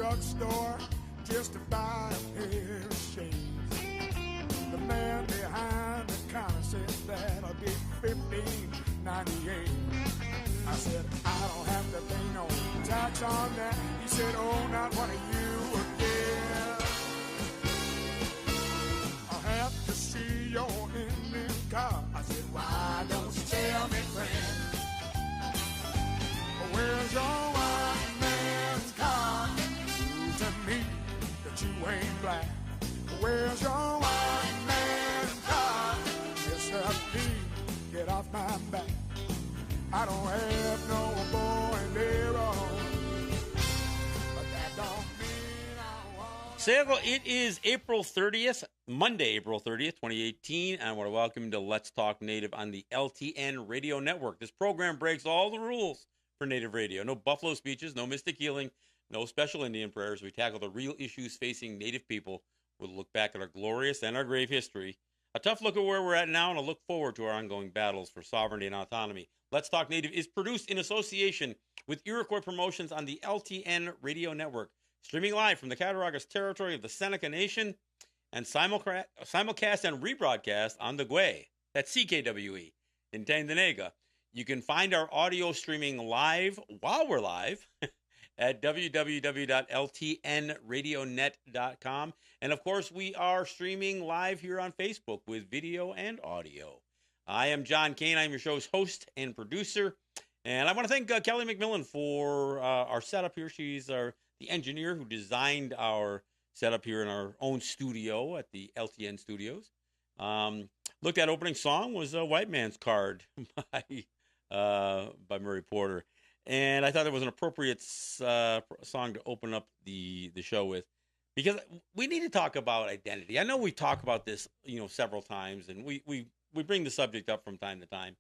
drugstore just to buy a pair of shades. The man behind the counter said that'll be $15.98. I said, I don't have to pay no tax on that. He said, oh, not one of you again. I'll have to see your Indian car. I said, why don't you tell me, friend? Where's your white man's car? Prove to me that you ain't black. Where's your white man's car? Mr. P, get off my back. I don't have no boy in there, but that don't mean I want. Sago, it is April 30th, Monday, April 30th, 2018, and I want to welcome you to Let's Talk Native on the LTN Radio Network. This program breaks all the rules for Native radio. No buffalo speeches, no mystic healing, no special Indian prayers. We tackle the real issues facing Native people. We'll look back at our glorious and our grave history, a tough look at where we're at now, and a look forward to our ongoing battles for sovereignty and autonomy. Let's Talk Native is produced in association with Iroquois Promotions on the LTN Radio Network, streaming live from the Cattaraugus territory of the Seneca Nation, and simulcast and rebroadcast on the Gwe, that's CKWE, in Tandanega. You can find our audio streaming live while we're live at www.ltnradionet.com. And, of course, we are streaming live here on Facebook with video and audio. I am John Kane. I'm your show's host and producer. And I want to thank Kelly McMillan for our setup here. She's the engineer who designed our setup here in our own studio at the LTN Studios. Looked at opening song was White Man's Card by Murray Porter. And I thought it was an appropriate song to open up the show with, because we need to talk about identity. I know we talk about this, several times, and we bring the subject up from time to time.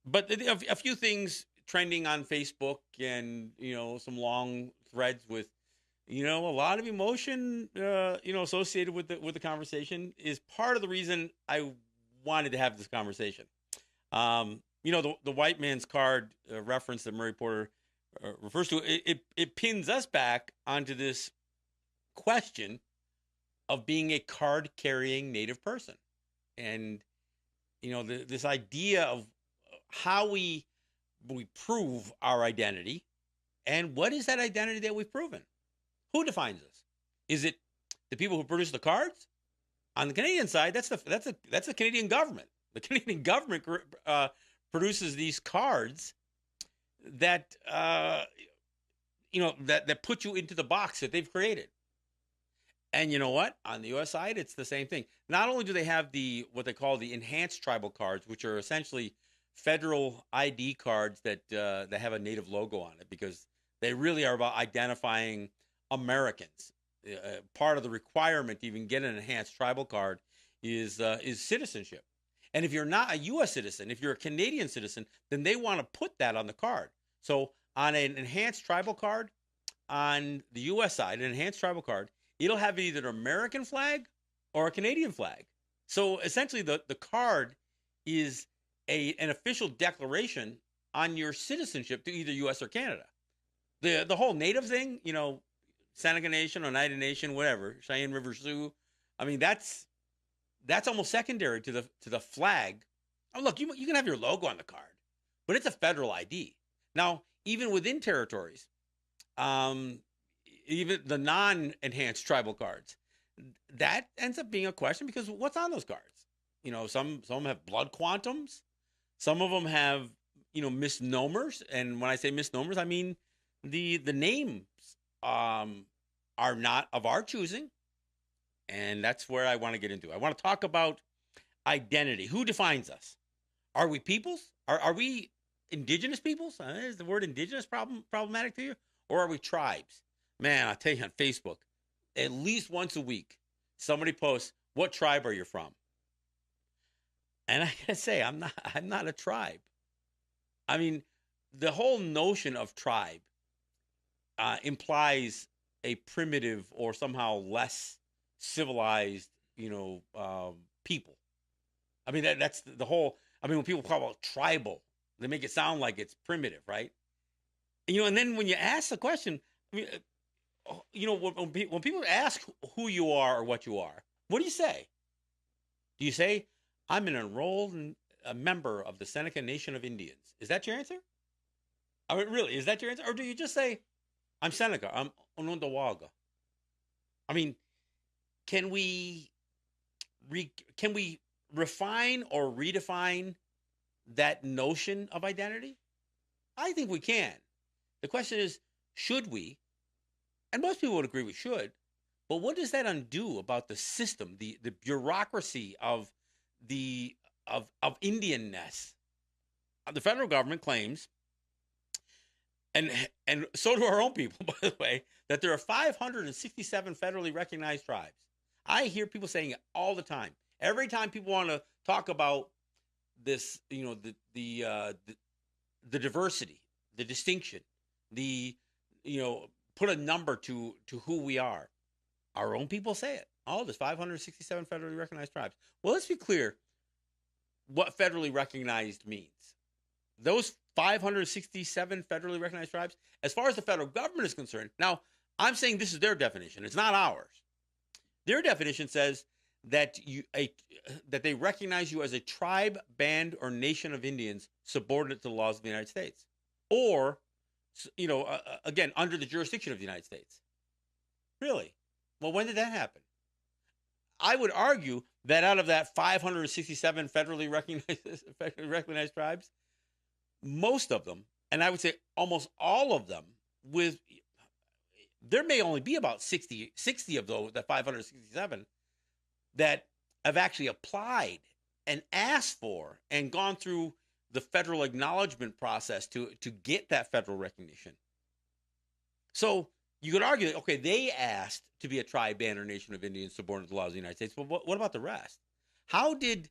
But a few things trending on Facebook and, some long threads with, a lot of emotion, associated with the conversation is part of the reason I wanted to have this conversation. The White Man's Card reference that Murray Porter refers to, it pins us back onto this question of being a card-carrying Native person. And, this idea of how we prove our identity, and what is that identity that we've proven? Who defines us? Is it the people who produce the cards? On the Canadian side, that's the Canadian government. The Canadian government produces these cards that that put you into the box that they've created. And you know what? On the U.S. side, it's the same thing. Not only do they have what they call the enhanced tribal cards, which are essentially federal ID cards that have a Native logo on it, because they really are about identifying Americans. Part of the requirement to even get an enhanced tribal card is citizenship. And if you're not a U.S. citizen, if you're a Canadian citizen, then they want to put that on the card. So on an enhanced tribal card, on the U.S. side, an enhanced tribal card, it'll have either an American flag or a Canadian flag. So essentially the card is an official declaration on your citizenship to either U.S. or Canada. The whole Native thing, Seneca Nation, Oneida Nation, whatever, Cheyenne River Sioux, I mean, that's almost secondary to the flag. Oh, look, you can have your logo on the card, but it's a federal ID. Now, even within territories, even the non-enhanced tribal cards, that ends up being a question, because what's on those cards? Some have blood quantums. Some of them have, misnomers. And when I say misnomers, I mean the names are not of our choosing. And that's where I want to get into. I want to talk about identity. Who defines us? Are we peoples? Are we indigenous peoples? Is the word indigenous problematic to you? Or are we tribes? Man, I'll tell you, on Facebook, at least once a week, somebody posts, "What tribe are you from?" And I gotta say, I'm not a tribe. I mean, the whole notion of tribe implies a primitive or somehow less civilized, people. I mean, that's the whole. I mean, when people talk about tribal, they make it sound like it's primitive, right? And then when you ask the question, I mean, when people ask who you are or what you are, what do you say? Do you say, I'm an enrolled a member of the Seneca Nation of Indians? Is that your answer? I mean, really, is that your answer? Or do you just say, I'm Seneca, I'm Onondaga? I mean, can we can we refine or redefine that notion of identity? I think we can. The question is, should we? And most people would agree we should. But what does that undo about the system, the bureaucracy of the of Indianness? The federal government claims, and so do our own people, by the way, that there are 567 federally recognized tribes. I hear people saying it all the time. Every time people want to talk about this, the diversity, the distinction, put a number to who we are. Our own people say it. Oh, there's 567 federally recognized tribes. Well, let's be clear what federally recognized means. Those 567 federally recognized tribes, as far as the federal government is concerned, now I'm saying this is their definition. It's not ours. Their definition says that that they recognize you as a tribe, band, or nation of Indians subordinate to the laws of the United States, or again under the jurisdiction of the United States. Really? Well, when did that happen? I would argue that out of that 567 federally recognized tribes, most of them, and I would say almost all of them, there may only be about 60 of those, that 567, that have actually applied and asked for and gone through the federal acknowledgement process to get that federal recognition. So you could argue that, okay, they asked to be a tribe, band, or nation of Indians subordinate to the laws of the United States, but what about the rest? How did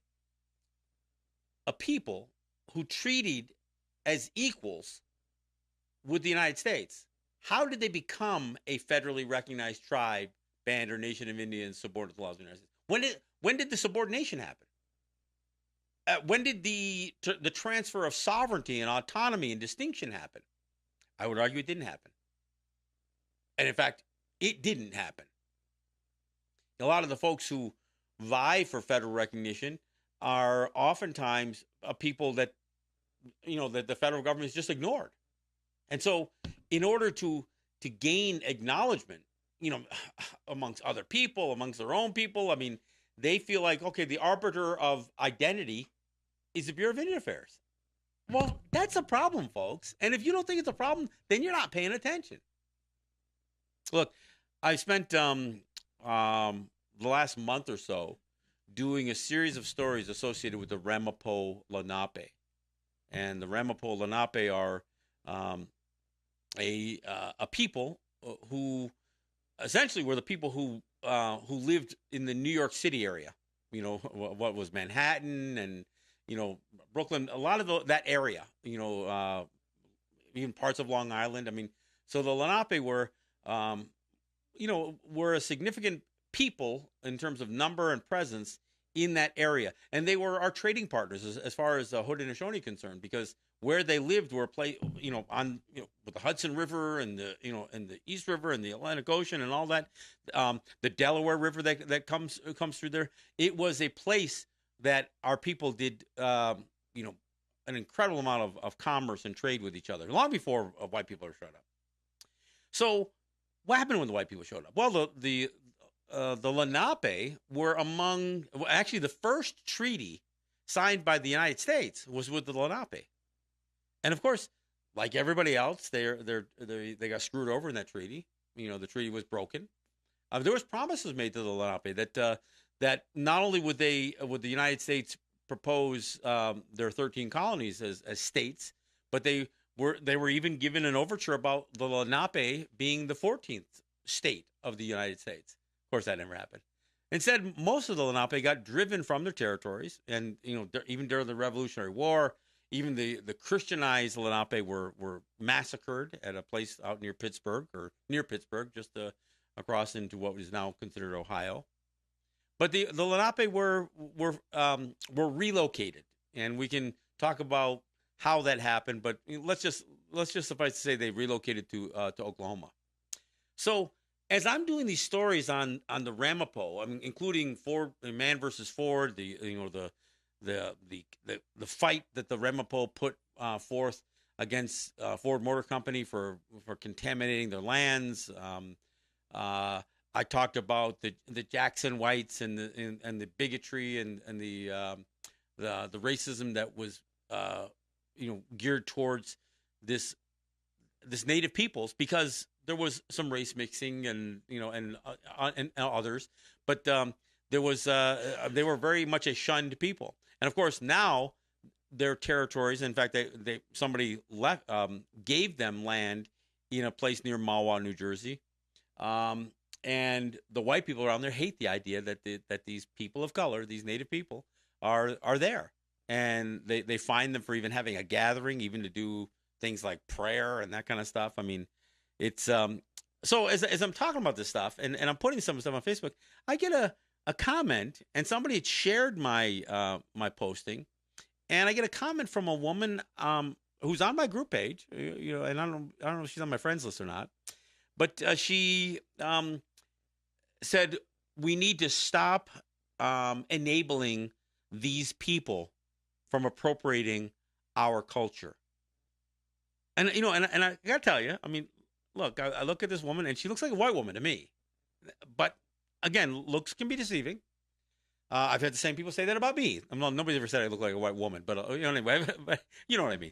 a people who treated as equals with the United States, how did they become a federally recognized tribe, band, or nation of Indians subordinate to the laws of the United States? When did the subordination happen? When did the transfer of sovereignty and autonomy and distinction happen? I would argue it didn't happen. And in fact, it didn't happen. A lot of the folks who vie for federal recognition are oftentimes people that, that the federal government has just ignored. And so in order to gain acknowledgement, amongst other people, amongst their own people, I mean, they feel like, okay, the arbiter of identity is the Bureau of Indian Affairs. Well, that's a problem, folks. And if you don't think it's a problem, then you're not paying attention. Look, I spent the last month or so doing a series of stories associated with the Ramapo Lenape. And the Ramapo Lenape are a people who essentially were the people who lived in the New York City area. What was Manhattan and Brooklyn, a lot of that area. Even parts of Long Island. I mean, so the Lenape were were a significant people in terms of number and presence in that area, and they were our trading partners as far as the Haudenosaunee concerned, because where they lived were on with the Hudson River and the East River and the Atlantic Ocean and all that, the Delaware River that comes through there. It was a place that our people did an incredible amount of commerce and trade with each other long before white people showed up. So what happened when the white people showed up? Well, the Lenape were actually the first treaty signed by the United States was with the Lenape. And of course, like everybody else, they got screwed over in that treaty. The treaty was broken. There was promises made to the Lenape that not only would the United States propose their 13 colonies as states, but they were even given an overture about the Lenape being the 14th state of the United States. Of course, that never happened. Instead, most of the Lenape got driven from their territories, and even during the Revolutionary War, even the Christianized Lenape were massacred at a place out near Pittsburgh, just across into what is now considered Ohio. But the Lenape were relocated, and we can talk about how that happened. But let's let's just suffice to say they relocated to Oklahoma. So as I'm doing these stories on the Ramapo, I mean, including Ford, Man versus Ford, the fight that the Ramapo put forth against Ford Motor Company for contaminating their lands. I talked about the Jackson Whites and the bigotry and the racism that was geared towards this native peoples, because there was some race mixing and others, but there was they were very much a shunned people. And of course now their territories, in fact somebody left gave them land in a place near Mahwah, New Jersey. And the white people around there hate the idea that these people of color, these native people, are there, and they find them for even having a gathering, even to do things like prayer and that kind of stuff. I mean, it's so as I'm talking about this stuff and I'm putting some stuff on Facebook, I get a comment, and somebody had shared my my posting, and I get a comment from a woman who's on my group page, and I don't know if she's on my friends list or not, but she said we need to stop enabling these people from appropriating our culture. And and I gotta tell you, I mean, look, I look at this woman, and she looks like a white woman to me. But again, looks can be deceiving. I've had the same people say that about me. Nobody's ever said I look like a white woman, but anyway, but you know what I mean.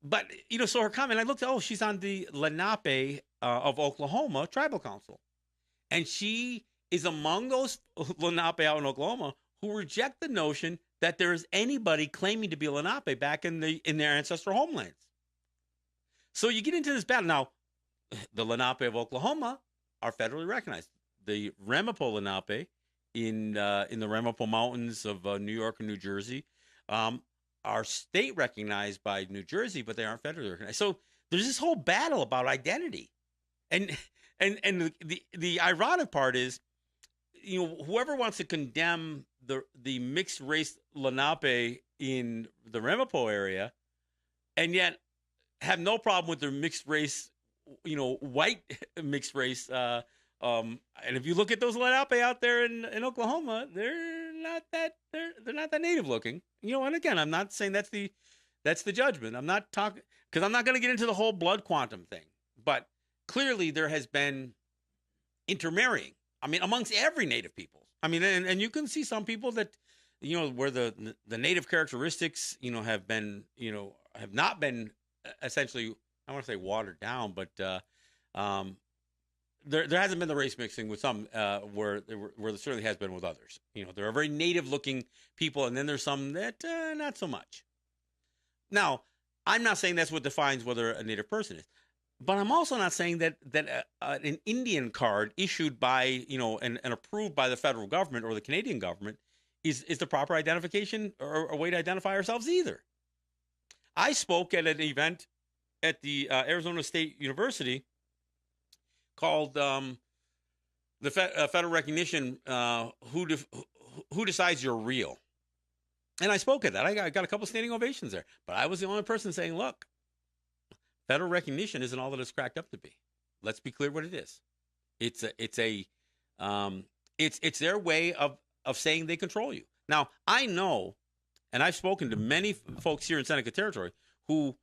But so her comment, I looked at, she's on the Lenape of Oklahoma Tribal Council, and she is among those Lenape out in Oklahoma who reject the notion that there is anybody claiming to be a Lenape back in their ancestral homelands. So you get into this battle. Now, the Lenape of Oklahoma are federally recognized. The Ramapo Lenape in the Ramapo Mountains of New York and New Jersey are state recognized by New Jersey, but they aren't federally recognized. So there's this whole battle about identity, and the ironic part is, whoever wants to condemn the mixed race Lenape in the Ramapo area, and yet have no problem with their mixed race, white mixed race. And if you look at those Lenape out there in Oklahoma, they're not that native looking. And again, I'm not saying that's the judgment. I'm not talking, because I'm not going to get into the whole blood quantum thing. But clearly there has been intermarrying. I mean, amongst every native people. I mean, and you can see some people that, where the native characteristics, have been, have not been essentially, I want to say watered down, but there hasn't been the race mixing with some where there certainly has been with others. There are very native looking people, and then there's some that not so much. Now, I'm not saying that's what defines whether a native person is. But I'm also not saying that an Indian card issued by, and approved by the federal government or the Canadian government is the proper identification or a way to identify ourselves either. I spoke at an event at the Arizona State University called the Federal Recognition, Who Decides You're Real. And I spoke at that. I got a couple standing ovations there. But I was the only person saying, look, federal recognition isn't all that it's cracked up to be. Let's be clear what it is. It's their way of saying they control you. Now, I know, and I've spoken to many folks here in Seneca Territory who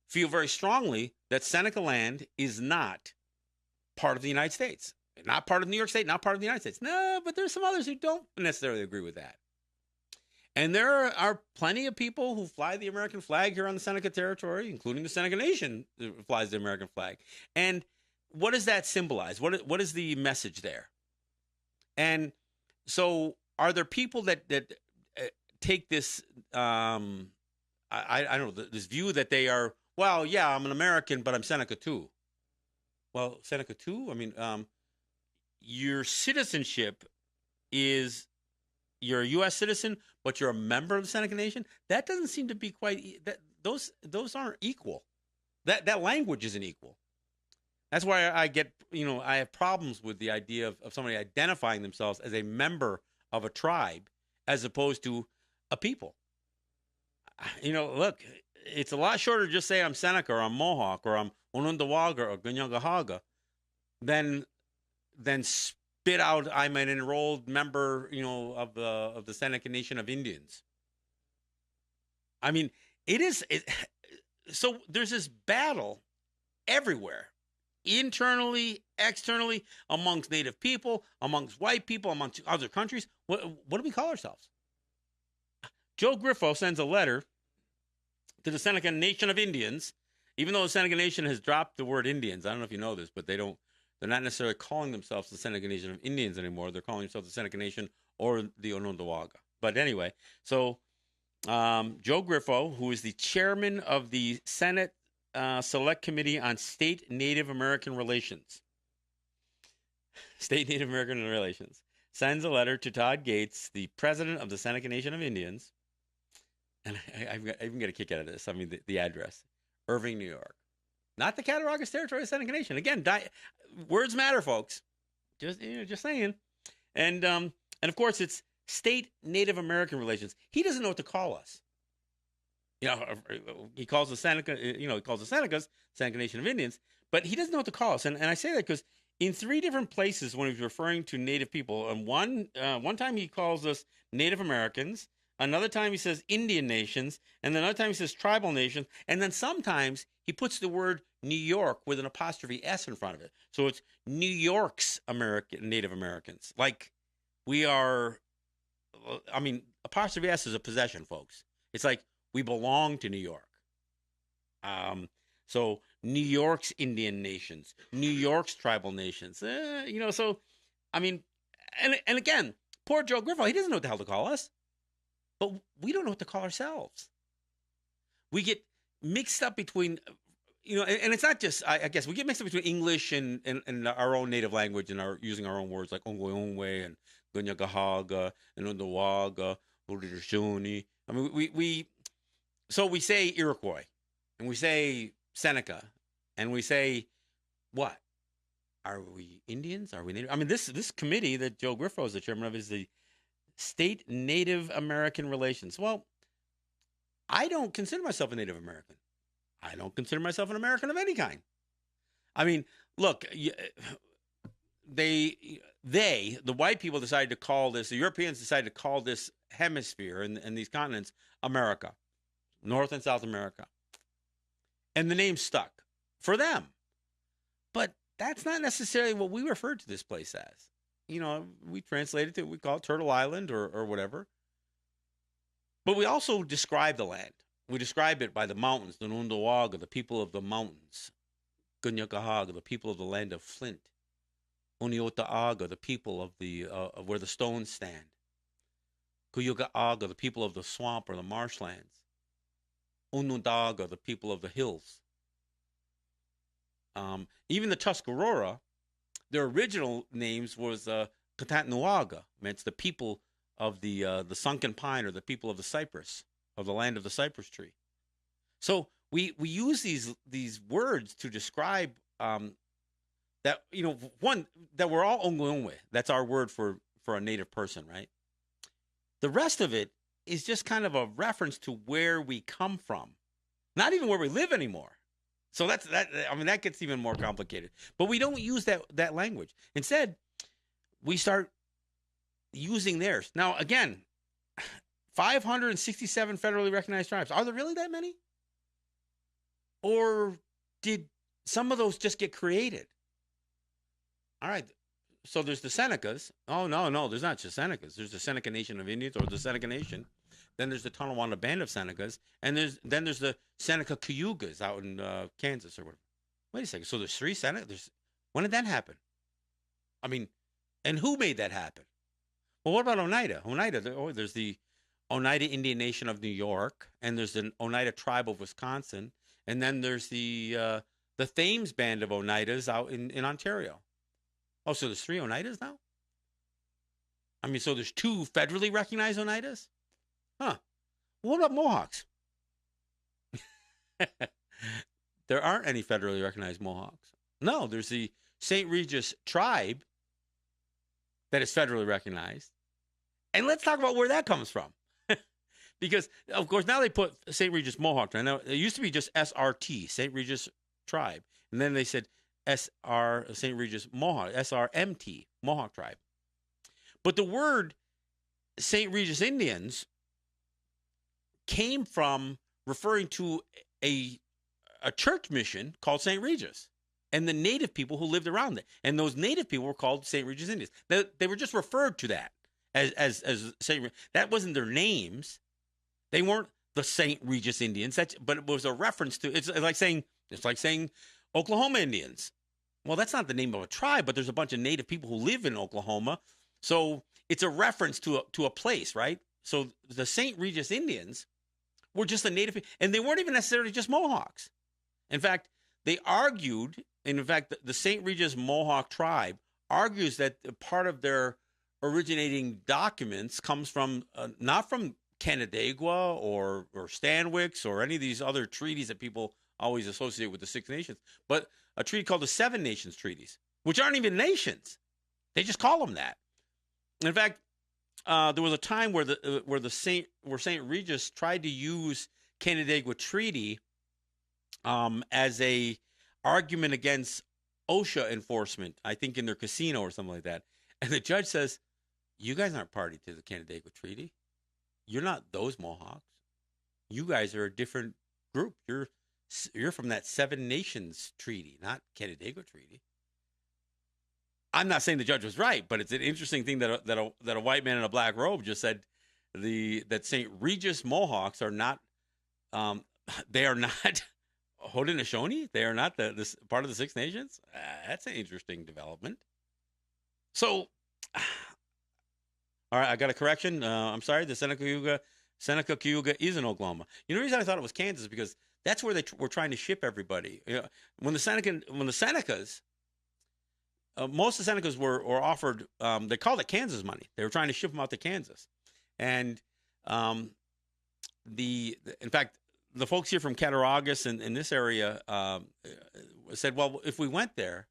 feel very strongly that Seneca land is not part of the United States. Not part of New York State, not part of the United States. No, but there's some others who don't necessarily agree with that. And there are plenty of people who fly the American flag here on the Seneca Territory, including the Seneca Nation that flies the American flag. And what does that symbolize? What is the message there? And so are there people that take this, I don't know, this view that they are, well, yeah, I'm an American, but I'm Seneca too. Well, Seneca too? I mean, your citizenship is, you're a U.S. citizen, but you're a member of the Seneca Nation. That doesn't seem to be quite, those aren't equal. That language isn't equal. That's why I get, I have problems with the idea of somebody identifying themselves as a member of a tribe as opposed to a people. Look, it's a lot shorter to just say I'm Seneca or I'm Mohawk or I'm Onondaga or Gunyagahaga than spit out I'm an enrolled member, of the Seneca Nation of Indians. I mean, it is so there's this battle everywhere, internally, externally, amongst Native people, amongst white people, amongst other countries. What do we call ourselves? Joe Griffo sends a letter to the Seneca Nation of Indians, even though the Seneca Nation has dropped the word Indians. I don't know if you know this, but they're not necessarily calling themselves the Seneca Nation of Indians anymore. They're calling themselves the Seneca Nation or the Onondaga. But anyway, so Joe Griffo, who is the chairman of the Senate Select Committee on State Native American Relations, sends a letter to Todd Gates, the president of the Seneca Nation of Indians. And I even get a kick out of this. I mean, the address, Irving, New York. Not the Cattaraugus Territory of Seneca Nation. Again, words matter, folks. Just saying. And of course, it's State Native American Relations. He doesn't know what to call us. He calls the Seneca. He calls the Senecas Seneca Nation of Indians, but he doesn't know what to call us. And I say that because in 3 different places when he's referring to Native people, and one time he calls us Native Americans. Another time he says Indian nations, and then another time he says tribal nations, and then sometimes he puts the word New York with an apostrophe S in front of it. So it's New York's Native Americans. Like we are, apostrophe S is a possession, folks. It's like we belong to New York. So New York's Indian nations, New York's tribal nations, so, and again, poor Joe Griffo, he doesn't know what the hell to call us. But we don't know what to call ourselves. We get mixed up between, and it's not just, I guess, we get mixed up between English and our own native language and using our own words like Ongoyongwe and Gunyagahaga and Ondawaga, Udishuni. I mean, we say Iroquois and we say Seneca and we say what? Are we Indians? Are we Native? I mean, this committee that Joe Griffo is the chairman of is the State Native American Relations. Well, I don't consider myself a Native American. I don't consider myself an American of any kind. I mean, look, the white people decided to call this, the Europeans decided to call this hemisphere and these continents America, North and South America. And the name stuck for them. But that's not necessarily what we refer to this place as. We translate it we call it Turtle Island or whatever. But we also describe the land. We describe it by the mountains, the Onondaga, the people of the mountains. Gunyagahaga, the people of the land of flint. Oniotaaga, the people of the of where the stones stand. Kuyugaaga, the people of the swamp or the marshlands. Onondaga, the people of the hills. Even the Tuscarora, their original names was Katatnuaga, meant the people of the sunken pine or the people of the cypress, of the land of the cypress tree. So we use these words to describe that one that we're all Ongoyongwe. That's our word for a native person, right? The rest of it is just kind of a reference to where we come from, not even where we live anymore. So that gets even more complicated. But we don't use that language. Instead, we start using theirs. Now, again, 567 federally recognized tribes. Are there really that many? Or did some of those just get created? All right. So there's the Senecas. Oh, no, there's not just Senecas. There's the Seneca Nation of Indians or the Seneca Nation. Then there's the Tonawanda Band of Senecas, and there's the Seneca Cayugas out in Kansas or whatever. Wait a second. So there's 3 Senecas. When did that happen? I mean, and who made that happen? Well, what about Oneida? There's the Oneida Indian Nation of New York, and there's the Oneida Tribe of Wisconsin, and then there's the Thames Band of Oneidas out in Ontario. Oh, so there's 3 Oneidas now? I mean, so there's 2 federally recognized Oneidas? Huh. What about Mohawks? There aren't any federally recognized Mohawks. No, there's the St. Regis tribe that is federally recognized. And let's talk about where that comes from. Because, of course, now they put St. Regis Mohawk tribe. Now, it used to be just SRT, St. Regis tribe. And then they said SR, St. Regis Mohawk, SRMT, Mohawk tribe. But the word St. Regis Indians came from referring to a church mission called St. Regis and the native people who lived around it. And those native people were called St. Regis Indians. They were just referred to that as St. Regis. That wasn't their names. They weren't the St. Regis Indians, but it was a reference to, it's like saying Oklahoma Indians. Well, that's not the name of a tribe, but there's a bunch of native people who live in Oklahoma. So it's a reference to a place, right? So the St. Regis Indians were just a native, and they weren't even necessarily just Mohawks. In fact, they argued, and in fact, the St. Regis Mohawk tribe argues that part of their originating documents comes from, not from Canandaigua or Stanwix or any of these other treaties that people always associate with the Six Nations, but a treaty called the Seven Nations Treaties, which aren't even nations. They just call them that. In fact, there was a time where St. Regis tried to use Canandaigua Treaty as a argument against OSHA enforcement, I think in their casino or something like that. And the judge says, "You guys aren't party to the Canandaigua Treaty. You're not those Mohawks. You guys are a different group. You're from that Seven Nations Treaty, not Canandaigua Treaty." I'm not saying the judge was right, but it's an interesting thing that a white man in a black robe just said that St. Regis Mohawks are not they are not Haudenosaunee. They are not this part of the Six Nations. That's an interesting development. So, all right, I got a correction. I'm sorry. The Seneca Cayuga is in Oklahoma. You know the reason I thought it was Kansas because that's where they were trying to ship everybody. You know, when the Senecas. Most of the Senecas were offered, they called it Kansas money. They were trying to ship them out to Kansas. And in fact, the folks here from Cattaraugus and in this area said, well, if we went there,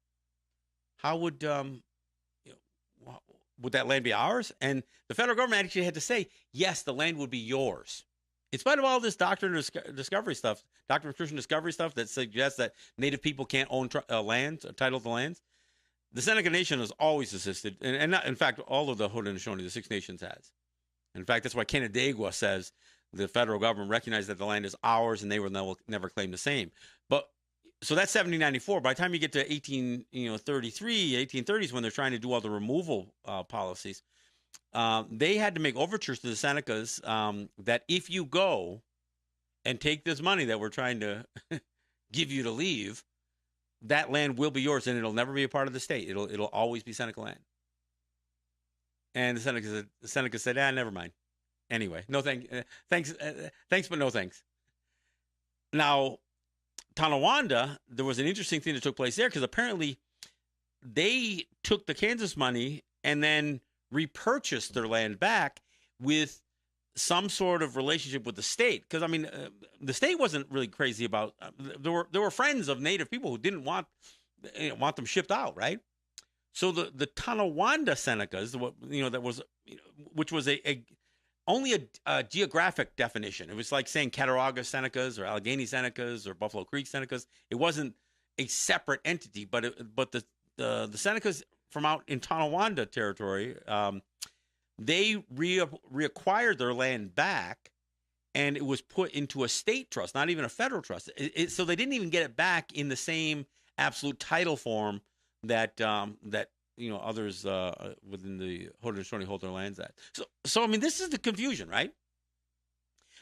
how would that land be ours? And the federal government actually had to say, yes, the land would be yours. In spite of all this doctrine of discovery stuff, doctrine of Christian discovery stuff that suggests that Native people can't own lands, title to lands, the Seneca Nation has always assisted, and not, in fact, all of the Haudenosaunee, the Six Nations has. In fact, that's why Canandaigua says the federal government recognized that the land is ours and they will never claim the same. But so that's 1794. By the time you get to 1830s, when they're trying to do all the removal policies, they had to make overtures to the Senecas that if you go and take this money that we're trying to give you to leave, that land will be yours, and it'll never be a part of the state. It'll always be Seneca land. And the Seneca said, never mind. Anyway, no thanks, but no thanks. Now, Tonawanda, there was an interesting thing that took place there because apparently they took the Kansas money and then repurchased their land back with some sort of relationship with the state, because I mean, the state wasn't really crazy about. There were friends of Native people who didn't want them shipped out, right? So the Tonawanda Senecas, that was, which was only a geographic definition. It was like saying Cattaraugus Senecas or Allegheny Senecas or Buffalo Creek Senecas. It wasn't a separate entity, but the Senecas from out in Tonawanda territory. They reacquired their land back, and it was put into a state trust, not even a federal trust. So they didn't even get it back in the same absolute title form that others within the Haudenosaunee hold their lands at. So I mean, this is the confusion, right?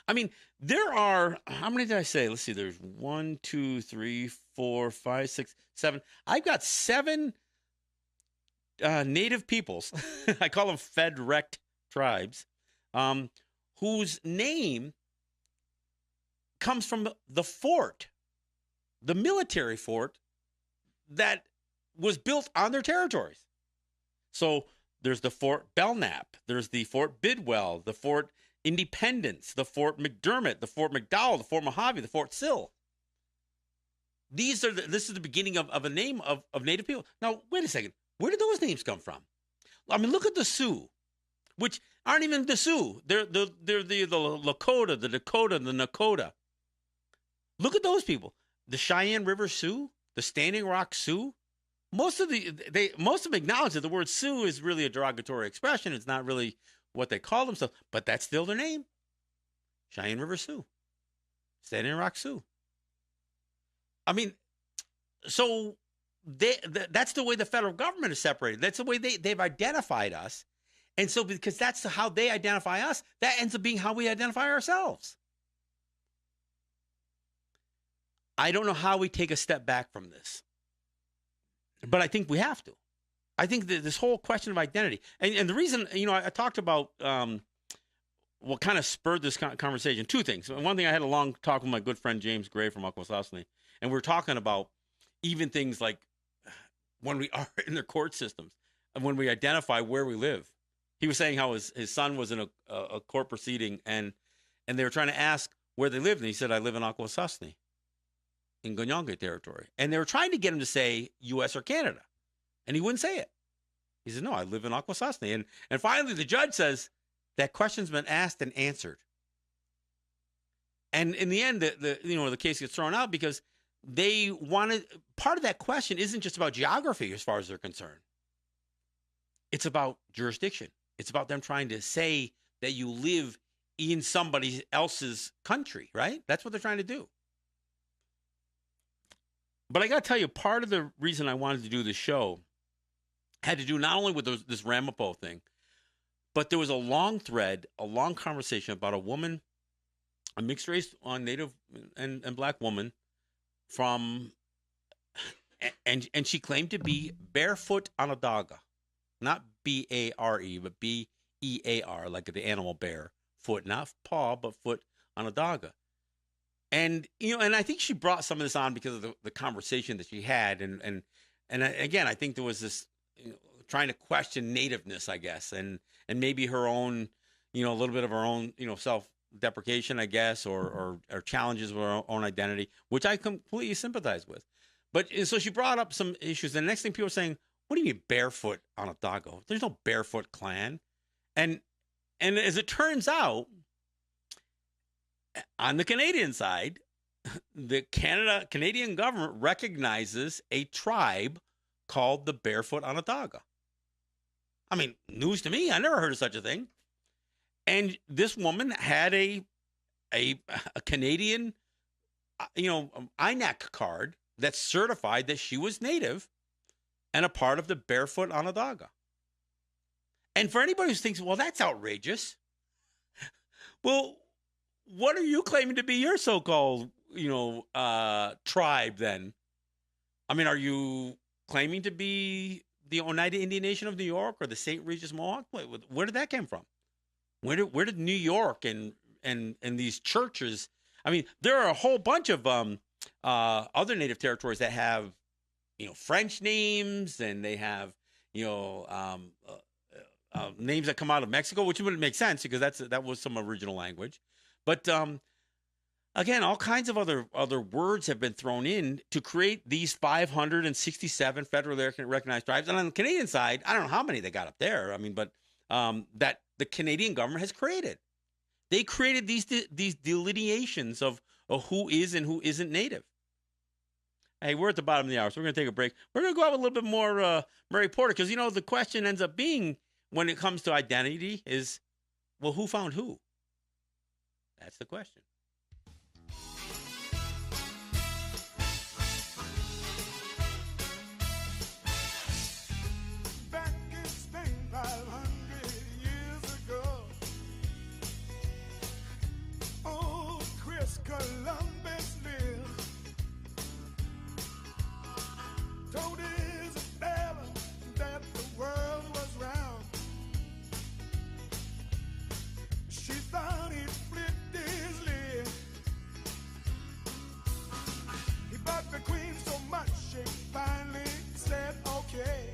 I mean, there are, how many did I say? Let's see. There's 1, 2, 3, 4, 5, 6, 7. I've got 7. Native peoples, I call them Fed-rect tribes, whose name comes from the fort, the military fort that was built on their territories. So there's the Fort Belknap, there's the Fort Bidwell, the Fort Independence, the Fort McDermott, the Fort McDowell, the Fort Mojave, the Fort Sill. This is the beginning of a name of Native people. Now, wait a second. Where did those names come from? I mean, look at the Sioux. which aren't even the Sioux. They're the Lakota, the Dakota, the Nakota. Look at those people. The Cheyenne River Sioux, the Standing Rock Sioux. Most of them acknowledge that the word Sioux is really a derogatory expression. It's not really what they call themselves, but that's still their name. Cheyenne River Sioux, Standing Rock Sioux. I mean, so that's the way the federal government is separated. That's the way they've identified us. And so because that's how they identify us, that ends up being how we identify ourselves. I don't know how we take a step back from this, but I think we have to. I think that this whole question of identity, and the reason, I talked about what kind of spurred this conversation, two things. One thing, I had a long talk with my good friend James Gray from Akwesasne, and we were talking about even things like when we are in the court systems and when we identify where we live. He was saying how his son was in a court proceeding, and they were trying to ask where they lived, and he said, I live in Akwesasne, in Gonyanga territory. And they were trying to get him to say U.S. or Canada, and he wouldn't say it. He said, no, I live in Akwesasne. And finally, the judge says, that question's been asked and answered. And in the end, the case gets thrown out because they wanted, part of that question isn't just about geography as far as they're concerned. It's about jurisdiction. It's about them trying to say that you live in somebody else's country, right? That's what they're trying to do. But I got to tell you, part of the reason I wanted to do this show had to do not only with this Ramapo thing, but there was a long thread, a long conversation about a woman, a mixed race Native and Black woman and she claimed to be barefoot Onondaga. Not B-A-R-E, but B-E-A-R, like the animal bear. Foot, not paw, but foot Onondaga. And, and I think she brought some of this on because of the conversation that she had. And again, I think there was this trying to question nativeness, I guess, and maybe her own, a little bit of her own, self-deprecation, I guess, or challenges with her own identity, which I completely sympathize with. But so she brought up some issues. And the next thing people were saying, what do you mean barefoot Onondaga? There's no barefoot clan. And as it turns out, on the Canadian side, the Canadian government recognizes a tribe called the barefoot Onondaga. I mean, news to me. I never heard of such a thing. And this woman had a Canadian, INAC card that certified that she was Native and a part of the barefoot Onondaga. And for anybody who thinks, well, that's outrageous. Well, what are you claiming to be your so-called, tribe then? I mean, are you claiming to be the Oneida Indian Nation of New York or the St. Regis Mohawk? Where did that come from? Where did New York and these churches? I mean, there are a whole bunch of other Native territories that have, French names, and they have, names that come out of Mexico, which wouldn't make sense because that was some original language. But again, all kinds of other words have been thrown in to create these 567 federally recognized tribes. And on the Canadian side, I don't know how many they got up there. I mean, but that the Canadian government has created. They created these delineations of who is and who isn't Native. Hey, we're at the bottom of the hour, so we're going to take a break. We're going to go out with a little bit more Mary Porter because, the question ends up being, when it comes to identity, is, well, who found who? That's the question. Back in Spain 500 years ago, old Chris Columbus lived. Told Isabella that the world was round. She thought he'd flipped his lid. He bugged the queen so much she finally said, okay,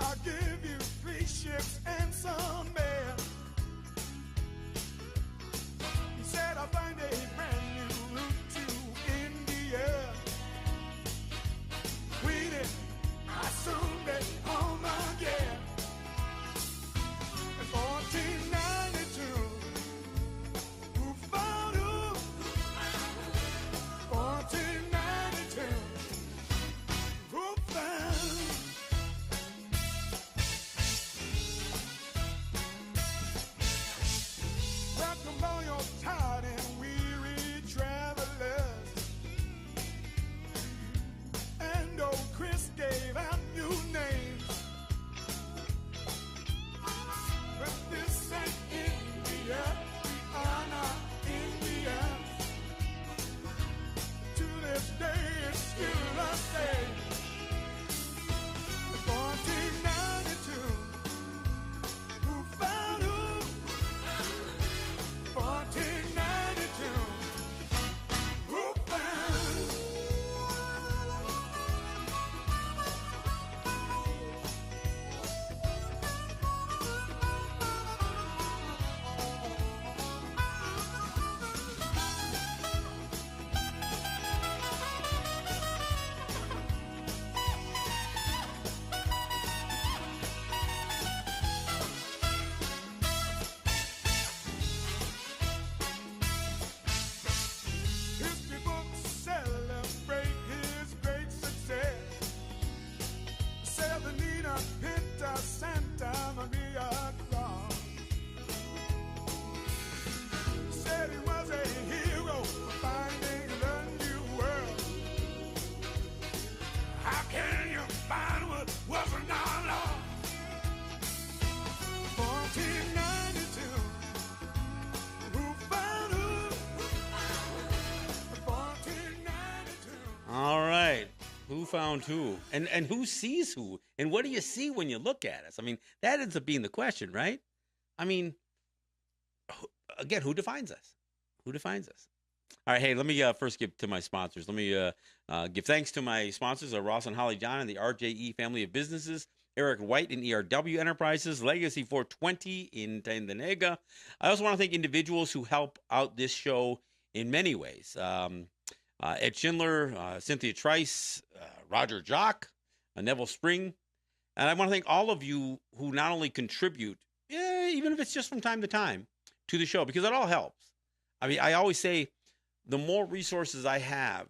I'll give you 3 ships and some men. He said, I'll find a brand new route to India. Waited, I soon be home again. found who, and who sees who, and what do you see when you look at us? I mean, that ends up being the question, right? I mean, again, who defines us? Who defines us? All right, hey, let me first give to my sponsors. Let me give thanks to my sponsors, Ross and Holly John and the RJE family of businesses, Eric White and ERW Enterprises, Legacy 420 in Tandanega. I also want to thank individuals who help out this show in many ways. Ed Schindler, Cynthia Trice, Roger Jock, Neville Spring. And I want to thank all of you who not only contribute, even if it's just from time to time, to the show, because it all helps. I mean, I always say the more resources I have,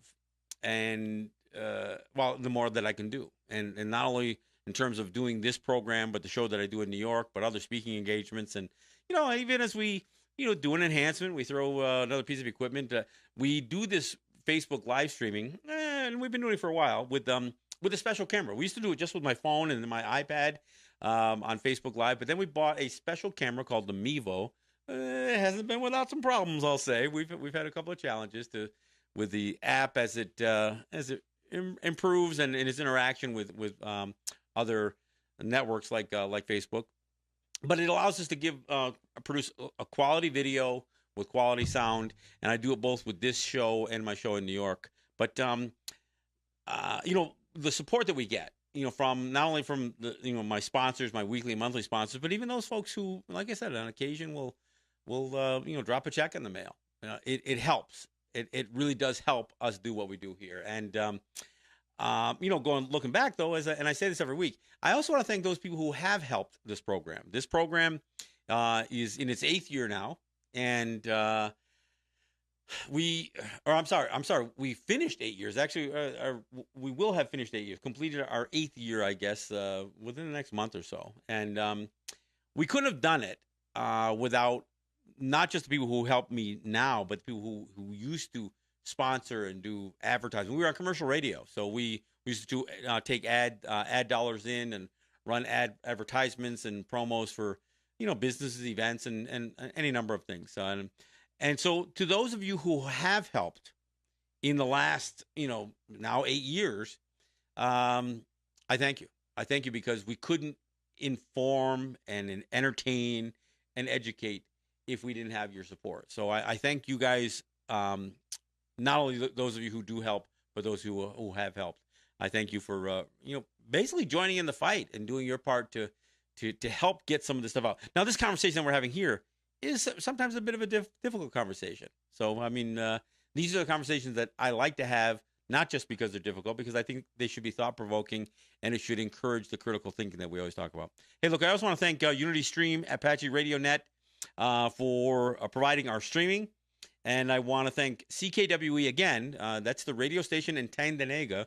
and, the more that I can do. And not only in terms of doing this program, but the show that I do in New York, but other speaking engagements. And, even as we, do an enhancement, we throw another piece of equipment. We do this Facebook live streaming, and we've been doing it for a while with a special camera. We used to do it just with my phone and my iPad on Facebook Live, but then we bought a special camera called the Mevo. It hasn't been without some problems, I'll say. We've had a couple of challenges with the app as it improves and in its interaction with other networks like Facebook. But it allows us to produce a quality video with quality sound, and I do it both with this show and my show in New York. But the support that we get, from not only from the my sponsors, my weekly and monthly sponsors, but even those folks who, like I said, on occasion will drop a check in the mail. It helps. It really does help us do what we do here. And looking back though, and I say this every week, I also want to thank those people who have helped this program. This program is in its 8th year now. And we finished 8 years. Actually, we will have finished 8 years, completed our 8th year, I guess, within the next month or so. And we couldn't have done it without not just the people who help me now, but the people who used to sponsor and do advertising. We were on commercial radio, so we used to take ad dollars in and run advertisements and promos for businesses, events, and any number of things. And so to those of you who have helped in the last, now 8 years, I thank you. I thank you because we couldn't inform and entertain and educate if we didn't have your support. So I thank you guys, not only those of you who do help, but those who have helped. I thank you for, basically joining in the fight and doing your part to help get some of this stuff out. Now, this conversation that we're having here is sometimes a bit of a difficult conversation. So, I mean, these are the conversations that I like to have, not just because they're difficult, because I think they should be thought-provoking, and it should encourage the critical thinking that we always talk about. Hey, look, I also want to thank Unity Stream, Apache Radio Net for providing our streaming. And I want to thank CKWE again. That's the radio station in Tandanega.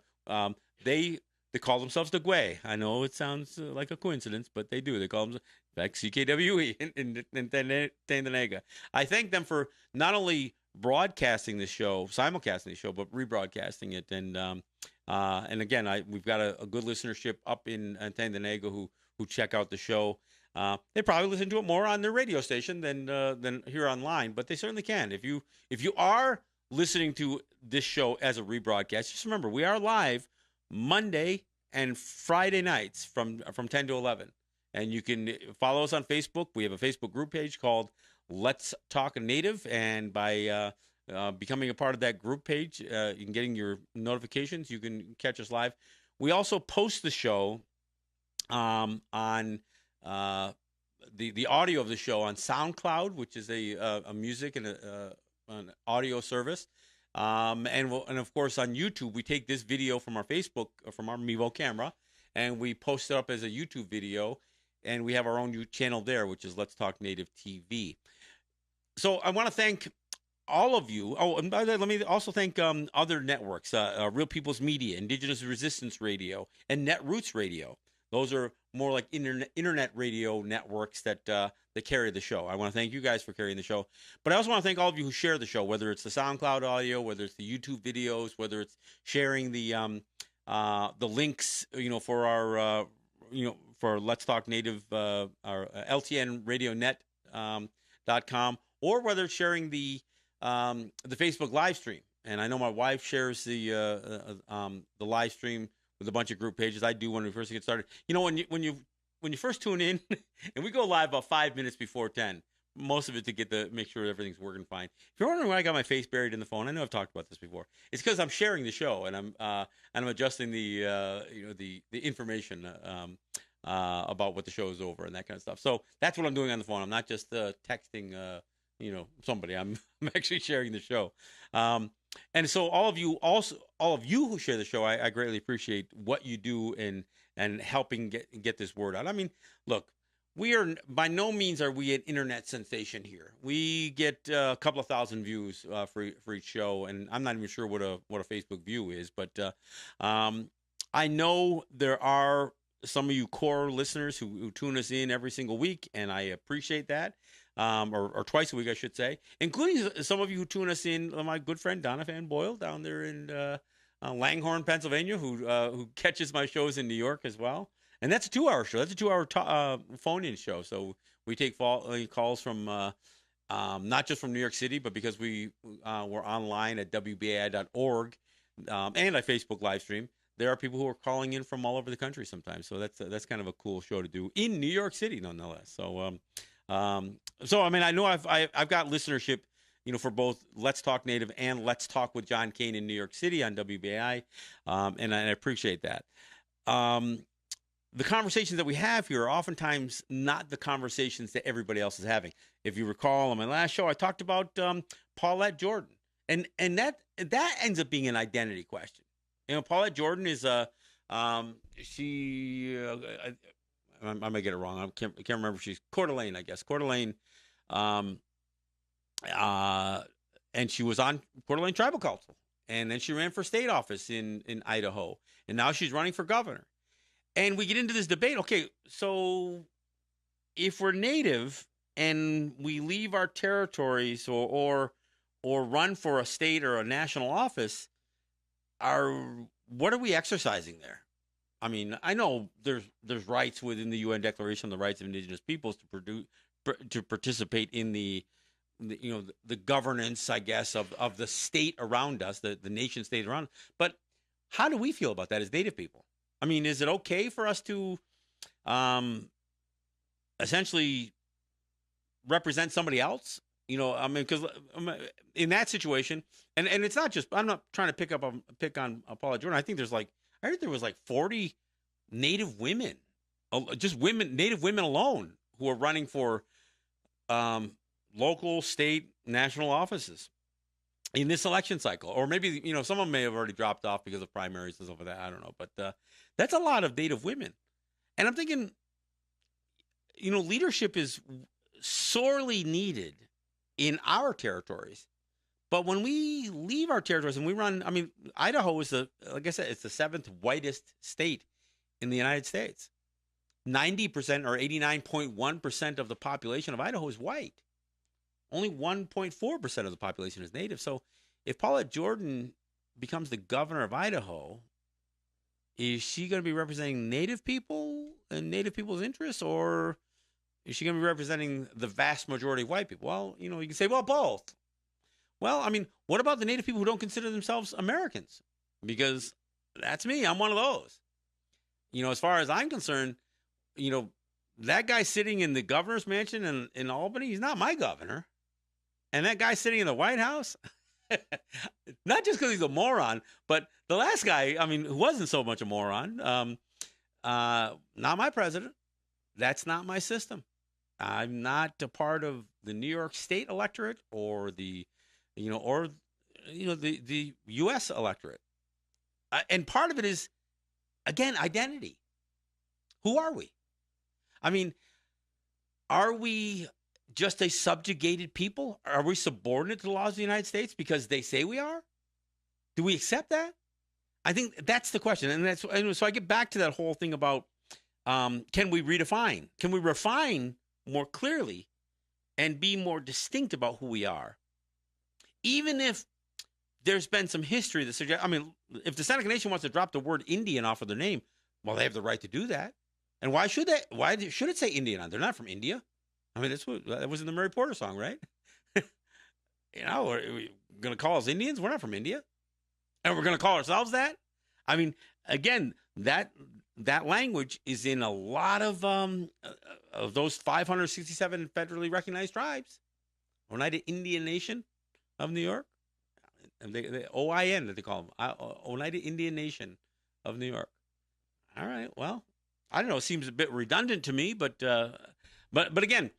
They call themselves the Gwe. I know it sounds like a coincidence, but they do. They call them, in fact, CKWE in Tandanega. I thank them for not only broadcasting the show, simulcasting the show, but rebroadcasting it. And again, we've got a good listenership up in Tandanega who check out the show. They probably listen to it more on their radio station than here online, but they certainly can. If you are listening to this show as a rebroadcast, just remember we are live Monday and Friday nights from 10 to 11. And you can follow us on Facebook. We have a Facebook group page called Let's Talk Native. And by becoming a part of that group page, you can getting your notifications. You can catch us live. We also post the show on the audio of the show on SoundCloud, which is a music and an audio service. And of course on YouTube, we take this video from our Facebook, from our Mevo camera, and we post it up as a YouTube video, and we have our own channel there, which is Let's Talk Native TV. So I want to thank all of you. Oh, and by the way, let me also thank other networks, Real People's Media, Indigenous Resistance Radio, and Netroots Radio. Those are more like internet radio networks that carry the show. I want to thank you guys for carrying the show. But I also want to thank all of you who share the show, whether it's the SoundCloud audio, whether it's the YouTube videos, whether it's sharing the links, for our, for Let's Talk Native, our LTN Radio Net.com, or whether it's sharing the Facebook live stream. And I know my wife shares the live stream with a bunch of group pages. I do when we first get started. You know, when you first tune in, and we go live about 5 minutes before 10. Most of it to make sure everything's working fine. If you're wondering why I got my face buried in the phone, I know I've talked about this before. It's because I'm sharing the show and I'm adjusting the information about what the show is over and that kind of stuff. So that's what I'm doing on the phone. I'm not just texting somebody. I'm actually sharing the show. And so all of you who share the show, I greatly appreciate what you do and helping get this word out. I mean, look. We are by no means are we an internet sensation here. We get a couple of thousand views for each show, and I'm not even sure what a Facebook view is. But I know there are some of you core listeners who tune us in every single week, and I appreciate that, or twice a week, I should say, including some of you who tune us in. My good friend Donna Van Boyle down there in Langhorne, Pennsylvania, who catches my shows in New York as well. And that's a 2-hour show. That's a 2-hour phone-in show. So we take calls from not just from New York City, but because we're online at WBAI.org and I Facebook live stream, there are people who are calling in from all over the country sometimes. So that's kind of a cool show to do in New York City, nonetheless. So I mean, I know I've got listenership, for both Let's Talk Native and Let's Talk with John Kane in New York City on WBAI, and I appreciate that. The conversations that we have here are oftentimes not the conversations that everybody else is having. If you recall, on my last show, I talked about Paulette Jordan, and that ends up being an identity question. Paulette Jordan is I might get it wrong. I can't remember. She's Coeur d'Alene, I guess. Coeur d'Alene, and she was on Coeur d'Alene Tribal Council, and then she ran for state office in Idaho, and now she's running for governor. And we get into this debate. Okay, so if we're Native and we leave our territories or run for a state or a national office, what are we exercising there? I mean, I know there's rights within the UN Declaration on the Rights of Indigenous Peoples to participate in the governance, I guess, of the state around us, the nation state around us. But how do we feel about that as Native people? I mean, is it okay for us to essentially represent somebody else? I mean, because in that situation, and it's not just, I'm not trying to pick on Paula Jordan. I think I heard there was like 40 Native women, Native women alone, who are running for local, state, national offices in this election cycle. Or maybe, some of them may have already dropped off because of primaries and stuff like that. I don't know. But that's a lot of Native women. And I'm thinking, leadership is sorely needed in our territories. But when we leave our territories and we run, I mean, Idaho is like I said, it's the 7th whitest state in the United States. 90% or 89.1% of the population of Idaho is white. Only 1.4% of the population is Native. So if Paulette Jordan becomes the governor of Idaho, is she going to be representing Native people and Native people's interests, or is she going to be representing the vast majority of white people? Well, you can say, well, both. Well, I mean, what about the Native people who don't consider themselves Americans? Because that's me. I'm one of those. As far as I'm concerned, that guy sitting in the governor's mansion in Albany, he's not my governor. And that guy sitting in the White House, not just because he's a moron, but the last guy, I mean, who wasn't so much a moron, not my president. That's not my system. I'm not a part of the New York State electorate or the U.S. electorate. And part of it is, again, identity. Who are we? I mean, are we just a subjugated people? Are we subordinate to the laws of the United States because they say we are? Do we accept that? I think that's the question. And so I get back to that whole thing about can we redefine? Can we refine more clearly and be more distinct about who we are? Even if there's been some history that suggests, I mean, if the Seneca Nation wants to drop the word Indian off of their name, well, they have the right to do that. And why should they? Why should it say Indian on? They're not from India. I mean, that was in the Murray Porter song, right? We're going to call us Indians. We're not from India, and we're going to call ourselves that. I mean, again, that language is in a lot of those 567 federally recognized tribes. Oneida Indian Nation of New York, and they OIN that they call them, Oneida Indian Nation of New York. All right, well, I don't know. It seems a bit redundant to me, but again,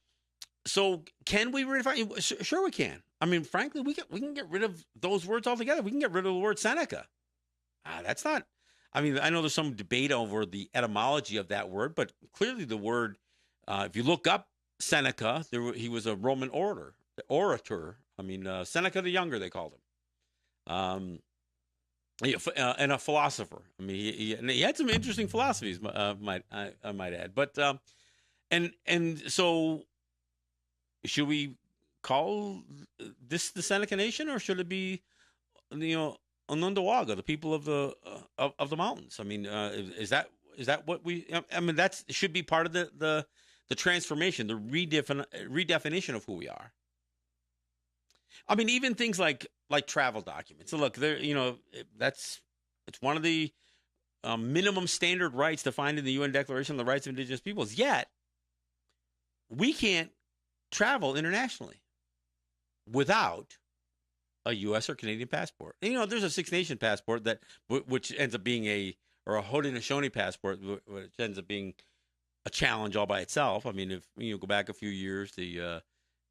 so can we redefine? Sure, we can. I mean, frankly, we can get rid of those words altogether. We can get rid of the word Seneca. That's not. I mean, I know there's some debate over the etymology of that word, but clearly the word, if you look up Seneca, he was a Roman orator. I mean, Seneca the Younger, they called him, and a philosopher. I mean, he had some interesting philosophies, I might add. But and so, should we call this the Seneca Nation, or should it be, Onondaga, the people of the mountains? I mean, is that what we? I mean, that should be part of the transformation, the redefinition of who we are. I mean, even things like travel documents. So look, there, it's one of the minimum standard rights defined in the UN Declaration on the Rights of Indigenous Peoples. Yet, we can't travel internationally without a U.S. or Canadian passport. And, there's a Six Nation passport which ends up being or a Haudenosaunee passport, which ends up being a challenge all by itself. I mean, if you go back a few years, the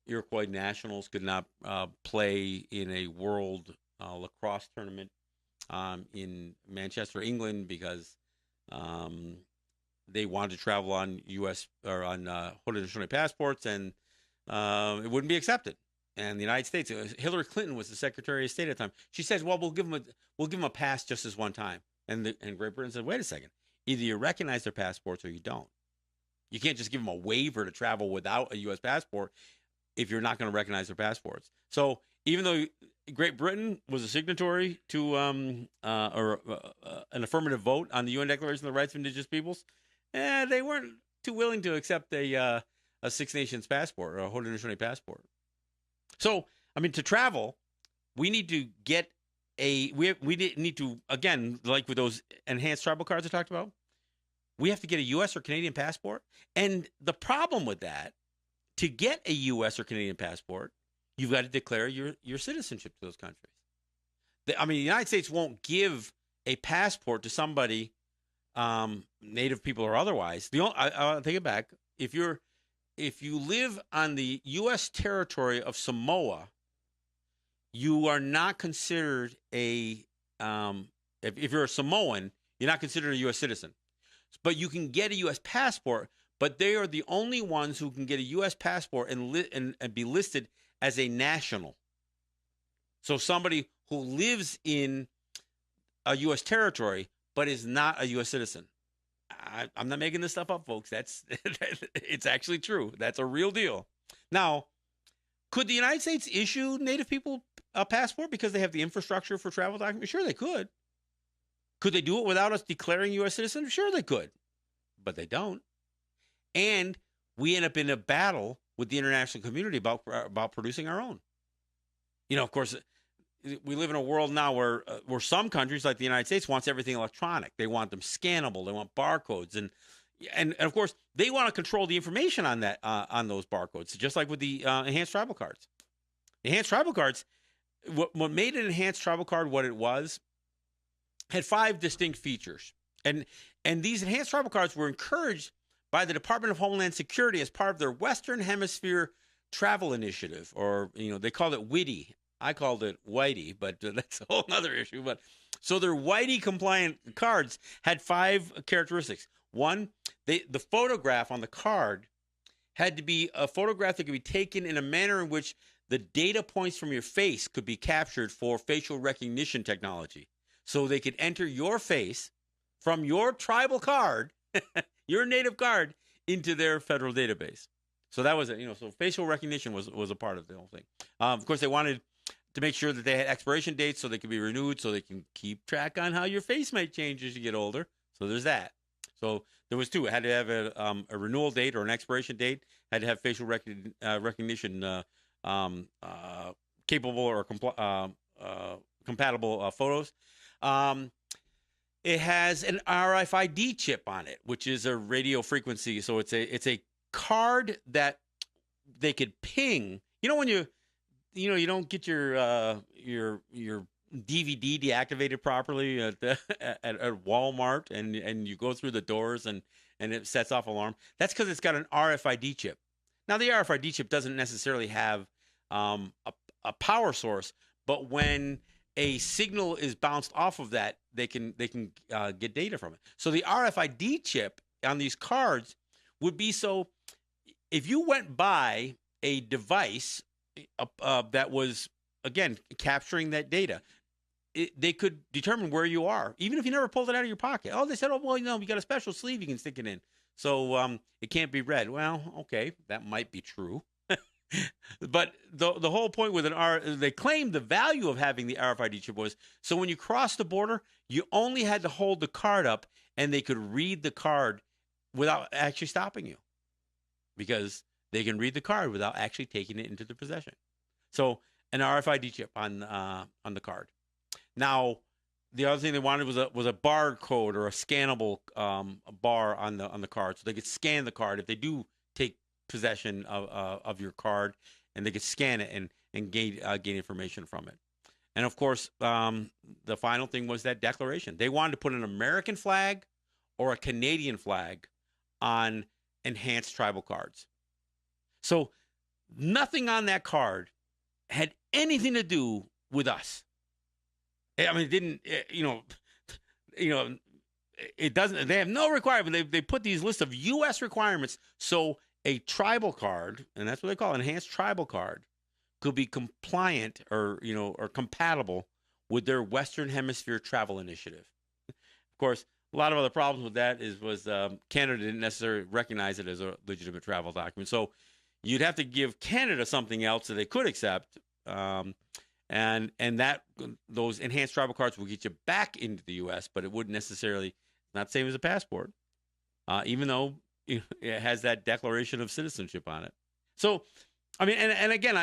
Iroquois Nationals could not play in a world lacrosse tournament in Manchester, England, because they wanted to travel on U.S. or on Haudenosaunee passports, and it wouldn't be accepted. And the United States, Hillary Clinton was the Secretary of State at the time. She says, "Well, we'll give them a pass just this one time." And Great Britain said, "Wait a second. Either you recognize their passports or you don't. You can't just give them a waiver to travel without a U.S. passport if you're not going to recognize their passports." So even though Great Britain was a signatory to an affirmative vote on the UN Declaration of the Rights of Indigenous Peoples, they weren't too willing to accept a Six Nations passport or a Haudenosaunee passport. So, I mean, to travel, we need to get we need to, again, like with those enhanced tribal cards I talked about, we have to get a U.S. or Canadian passport. And the problem with that, to get a U.S. or Canadian passport, you've got to declare your citizenship to those countries. I mean, the United States won't give a passport to somebody, Native people or otherwise. I'll take it back. If you live on the U.S. territory of Samoa, you are not considered if you're a Samoan, you're not considered a U.S. citizen. But you can get a U.S. passport, but they are the only ones who can get a U.S. passport and be listed as a national. So somebody who lives in a U.S. territory but is not a U.S. citizen. I'm not making this stuff up, folks. It's actually true. That's a real deal. Now, could the United States issue Native people a passport because they have the infrastructure for travel documents? Sure, they could. Could they do it without us declaring U.S. citizens? Sure, they could. But they don't. And we end up in a battle with the international community about producing our own. Of course, we live in a world now where some countries, like the United States, wants everything electronic. They want them scannable. They want barcodes, and of course, they want to control the information on that on those barcodes, just like with the enhanced tribal cards. Enhanced tribal cards, what made an enhanced tribal card what it was, had 5 distinct features, and these enhanced tribal cards were encouraged by the Department of Homeland Security as part of their Western Hemisphere Travel Initiative, or they called it WITI. I called it Whitey, but that's a whole other issue. But so their Whitey compliant cards had 5 characteristics. One, the photograph on the card had to be a photograph that could be taken in a manner in which the data points from your face could be captured for facial recognition technology. So they could enter your face from your tribal card, your native card, into their federal database. So that was it. So facial recognition was a part of the whole thing. Of course, they wanted to make sure that they had expiration dates so they could be renewed, so they can keep track on how your face might change as you get older. So there's that. So there was 2. It had to have a renewal date or an expiration date. Had to have facial recognition capable or compatible photos. It has an RFID chip on it, which is a radio frequency. So it's a card that they could ping. You know when you don't get your DVD deactivated properly at Walmart, and you go through the doors and it sets off alarm. That's because it's got an RFID chip. Now the RFID chip doesn't necessarily have a power source, but when a signal is bounced off of that, they can get data from it. So the RFID chip on these cards would be, so if you went by a device that was, again, capturing that data, they could determine where you are, even if you never pulled it out of your pocket. Oh, they said, oh, well, we got a special sleeve you can stick it in, so it can't be read. Well, okay, that might be true. But the whole point with they claimed the value of having the RFID chip was, so when you crossed the border, you only had to hold the card up and they could read the card without actually stopping you, because they can read the card without actually taking it into their possession. So an RFID chip on the card. Now, the other thing they wanted was a barcode or a scannable bar on the card, so they could scan the card if they do take possession of your card, and they could scan it and gain information from it. And of course, the final thing was that declaration. They wanted to put an American flag or a Canadian flag on enhanced tribal cards. So nothing on that card had anything to do with us. I mean, it didn't, it doesn't, they have no requirement. They put these lists of U.S. requirements. So a tribal card, and that's what they call an enhanced tribal card, could be compliant or compatible with their Western Hemisphere travel initiative. Of course, a lot of other problems with that was Canada didn't necessarily recognize it as a legitimate travel document. So you'd have to give Canada something else that they could accept. And that those enhanced tribal cards will get you back into the U.S., but it wouldn't necessarily, not the same as a passport, even though it has that declaration of citizenship on it. So, I mean, and again,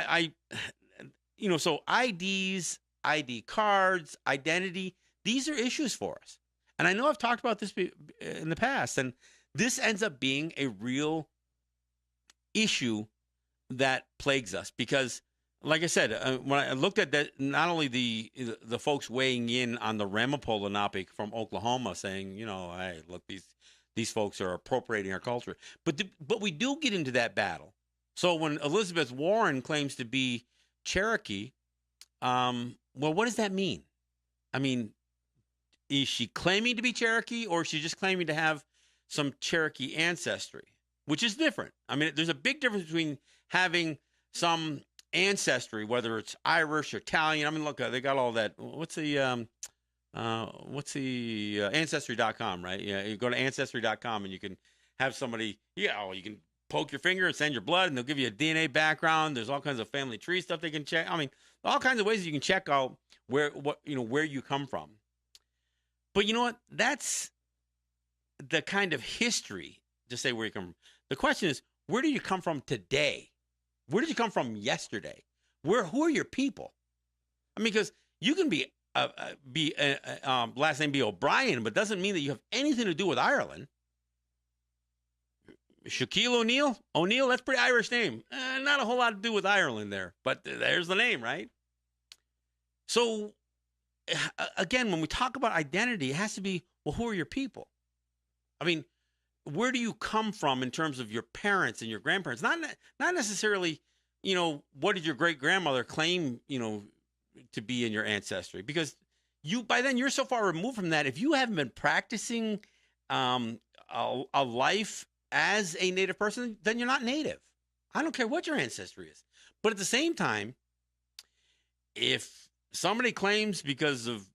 so IDs, ID cards, identity, these are issues for us. And I know I've talked about this in the past, and this ends up being a real issue that plagues us because, like I said, when I looked at that, not only the folks weighing in on the Ramapo-Lenape from Oklahoma saying, hey, look, these folks are appropriating our culture, but we do get into that battle. So when Elizabeth Warren claims to be Cherokee, well, what does that mean? I mean, is she claiming to be Cherokee, or is she just claiming to have some Cherokee ancestry, which is different? I mean, there's a big difference between having some ancestry, whether it's Irish or Italian. I mean, look, they got all that. What's the ancestry.com, right? Yeah, you go to ancestry.com and you can have somebody, you can poke your finger and send your blood, and they'll give you a DNA background. There's all kinds of family tree stuff they can check. I mean, all kinds of ways you can check out where you come from. But you know what? That's the kind of history to say where you come from. The question is, where do you come from today? Where did you come from yesterday? Who are your people? I mean, because you can be last name be O'Brien, but doesn't mean that you have anything to do with Ireland. Shaquille O'Neal, that's a pretty Irish name. Not a whole lot to do with Ireland there, but there's the name, right? So, again, when we talk about identity, it has to be, well, who are your people? I mean, where do you come from in terms of your parents and your grandparents? Not necessarily, what did your great-grandmother claim, to be in your ancestry? Because by then you're so far removed from that. If you haven't been practicing a life as a Native person, then you're not Native. I don't care what your ancestry is. But at the same time, if somebody claims because of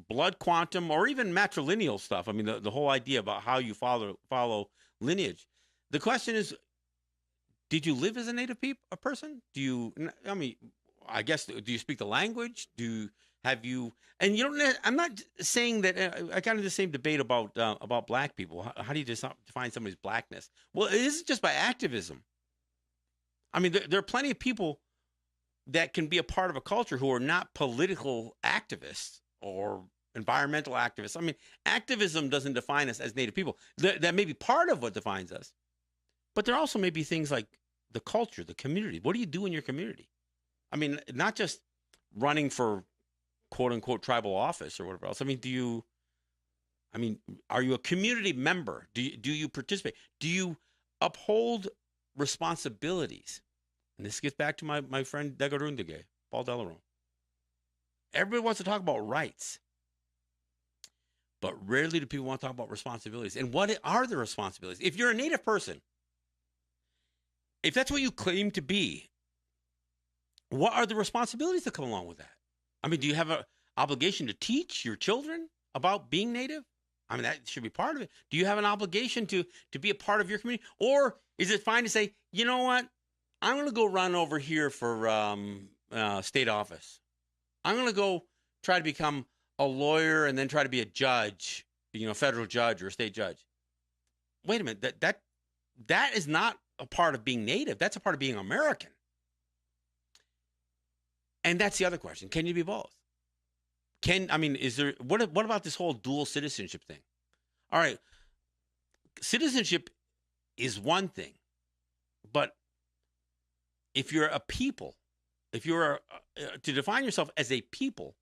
blood quantum or even matrilineal stuff, I mean, the whole idea about how you follow lineage, the question is, did you live as a Native person? I guess, do you speak the language? I'm not saying that, I got into the same debate about black people. How do you define somebody's blackness? Well, it isn't just by activism. I mean, there are plenty of people that can be a part of a culture who are not political activists or environmental activists. I mean, activism doesn't define us as Native people. That may be part of what defines us, but there also may be things like the culture, the community. What do you do in your community? I mean, not just running for quote unquote tribal office or whatever else. I mean, are you a community member? Do you participate? Do you uphold responsibilities? And this gets back to my friend Degarundige, Paul Delaron. Everybody wants to talk about rights, but rarely do people want to talk about responsibilities. And what are the responsibilities? If you're a Native person, if that's what you claim to be, what are the responsibilities that come along with that? I mean, do you have an obligation to teach your children about being Native? I mean, that should be part of it. Do you have an obligation to be a part of your community? Or is it fine to say, you know what, I'm going to go run over here for state office. I'm going to go try to become a lawyer and then try to be a judge, federal judge or a state judge. Wait a minute, that is not a part of being Native. That's a part of being American. And that's the other question. Can you be both? What about this whole dual citizenship thing? All right, citizenship is one thing, but if you're a people, if you're to define yourself as a people,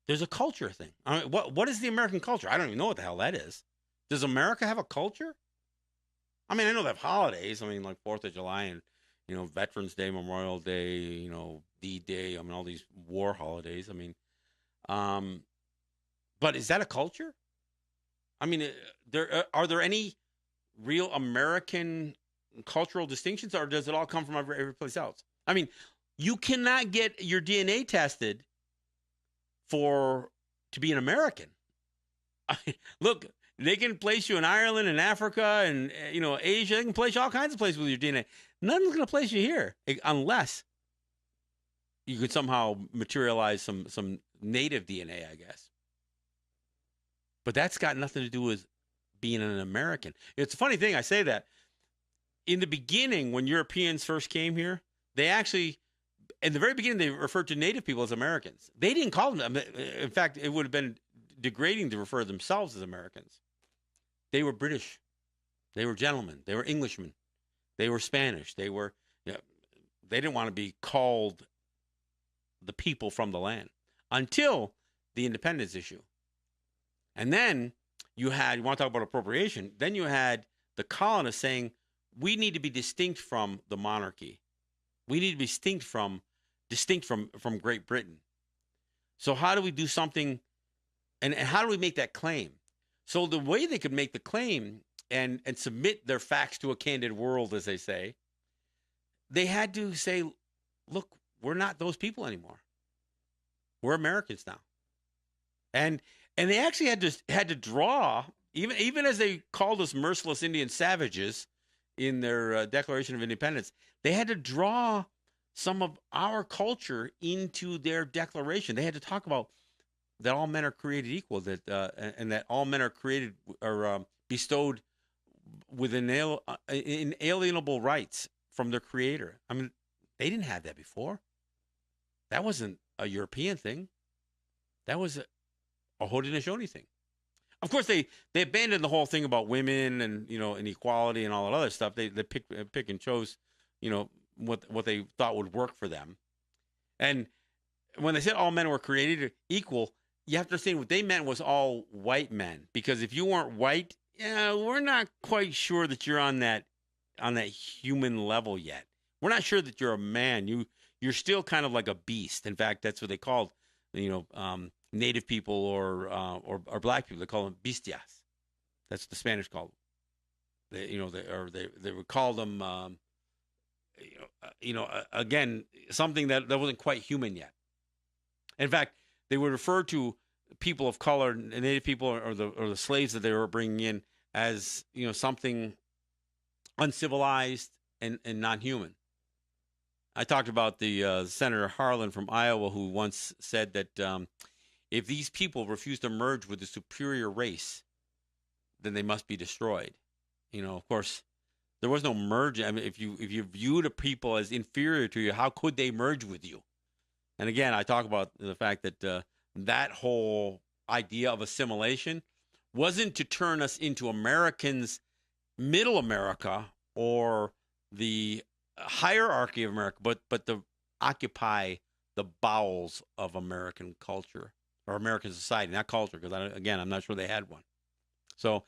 there's a culture thing. I mean, what is the American culture? I don't even know what the hell that is. Does America have a culture? I mean, I know they have holidays. I mean, like 4th of July and, Veterans Day, Memorial Day, D-Day. I mean, all these war holidays. I mean, but is that a culture? I mean, are there any real American cultural distinctions, or does it all come from every place else? I mean, you cannot get your DNA tested to be an American. Look, they can place you in Ireland and Africa and Asia. They can place you all kinds of places with your DNA. None's going to place you here unless you could somehow materialize some native DNA, I guess. But that's got nothing to do with being an American. It's a funny thing. I say that. In the beginning, when Europeans first came here, they actually, in the very beginning, they referred to Native people as Americans. They didn't call them. In fact, it would have been degrading to refer to themselves as Americans. They were British. They were gentlemen. They were Englishmen. They were Spanish. They didn't want to be called the people from the land until the independence issue. And then you want to talk about appropriation, then you had the colonists saying, we need to be distinct from the monarchy. We need to be distinct from Great Britain. So how do we do something, and how do we make that claim? So the way they could make the claim and submit their facts to a candid world, as they say, they had to say, look, we're not those people anymore. We're Americans now. And they actually had to draw, even as they called us merciless Indian savages in their Declaration of Independence, they had to draw some of our culture into their declaration. They had to talk about that all men are created equal, and that all men are created or bestowed with inalienable rights from their creator. I mean, they didn't have that before. That wasn't a European thing. That was a Haudenosaunee thing. Of course, they abandoned the whole thing about women and inequality and all that other stuff. They pick and chose, what they thought would work for them. And when they said all men were created equal, you have to understand what they meant was all white men. Because if you weren't white, we're not quite sure that you're on that human level yet. We're not sure that you're a man. You're still kind of like a beast. In fact, that's what they called, Native people or black people. They call them bestias. That's what the Spanish called them. They would call them, again, something that wasn't quite human yet. In fact, they would refer to people of color, Native people, or the slaves that they were bringing in as something uncivilized and non-human. I talked about the Senator Harlan from Iowa, who once said that if these people refuse to merge with the superior race, then they must be destroyed. Of course, there was no merge. I mean, if you viewed a people as inferior to you, how could they merge with you? And again, I talk about the fact that that whole idea of assimilation wasn't to turn us into Americans, middle America, or the hierarchy of America, but to occupy the bowels of American culture or American society, not culture, because again, I'm not sure they had one. So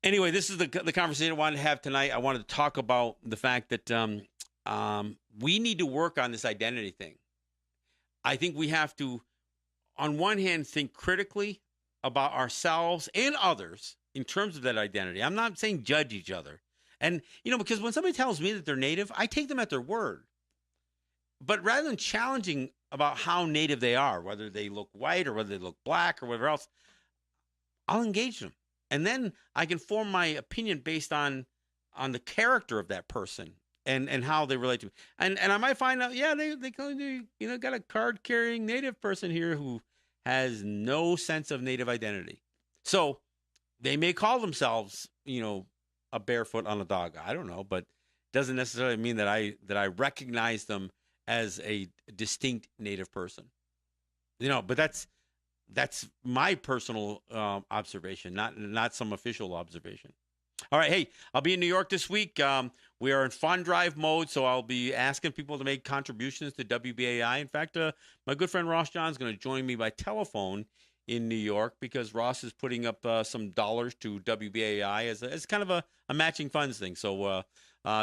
anyway, this is the conversation I wanted to have tonight. I wanted to talk about the fact that we need to work on this identity thing. I think we have to, on one hand, think critically about ourselves and others in terms of that identity. I'm not saying judge each other. And, because when somebody tells me that they're Native, I take them at their word. But rather than challenging about how Native they are, whether they look white or whether they look black or whatever else, I'll engage them. And then I can form my opinion based on the character of that person and how they relate to me. And I might find out, they got a card-carrying Native person here who has no sense of Native identity. So they may call themselves, a barefoot Onondaga. I don't know, but it doesn't necessarily mean that I recognize them as a distinct Native person. But that's my personal observation, not some official observation. All right, hey, I'll be in New York this week. We are in fund drive mode, so I'll be asking people to make contributions to WBAI. In fact, my good friend Ross John is going to join me by telephone in New York because Ross is putting up some dollars to WBAI as kind of a matching funds thing. So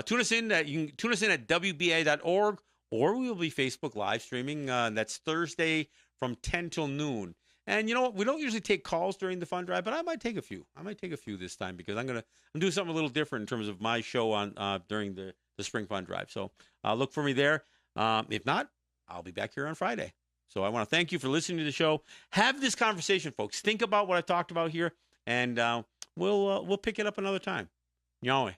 tune us in. You can tune us in at WBA.org, or we will be Facebook live streaming. That's Thursday from 10 till noon. And you know what? We don't usually take calls during the fund drive, but I might take a few. This time because I'm doing something a little different in terms of my show on during the spring fund drive. So look for me there. If not, I'll be back here on Friday. So I want to thank you for listening to the show. Have this conversation, folks. Think about what I talked about here, and we'll pick it up another time. Yahweh.